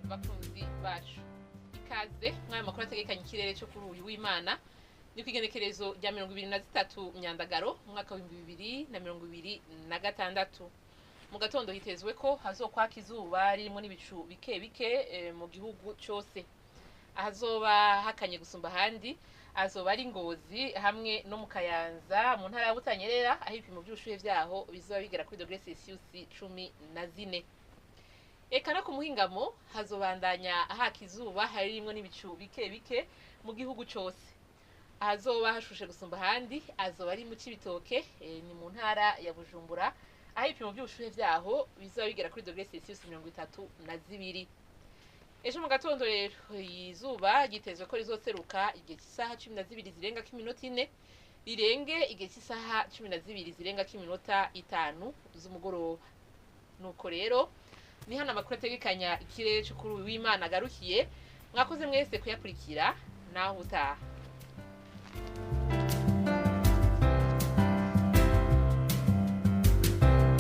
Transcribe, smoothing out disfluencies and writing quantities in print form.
bakunzi bacu ikaze mwaya makuru ategekanye ikirere cyo kuri uyu w'Imana ni kwigenekerezo rya 23 Myandagaro umwaka wa 2026 mu gatondo hitezwe ko hazokwaka izuba ririmo n'ibicu bike bike mu gihugu cyose ahazoba hakanye gusumba handi azoba ari Ngozi hamwe no mu Kayanza mu ntara ya Butanyerera aho ibipimo by'ubushuhe vyaho bizoba bigera kuri °C 14. Eka no ku muhingamo hazobandanya haka izuba harimwo n'ibicu bike bike mu gihugu cyose ahazoba hashushe gusumba handi azoba ari mu Cibitoke ni mu ntara ya Bujumbura aho ibipimo by'ubushuhe vyaho bizoba bigera kuri °C 32. Ejo mu gatondo rero izuba gitezwe ko rizoseruka igihe cy'isaha 12 zirenga k'iminota 4 rirenge igihe cy'isaha 12 zirenga k'iminota 5 z'umugoroba. Nuko rero ni hano amakuru ategekanya ikirere cyo kuri uyu w'Imana agarukiye mwakoze mwese kuyakurikira naho utaha.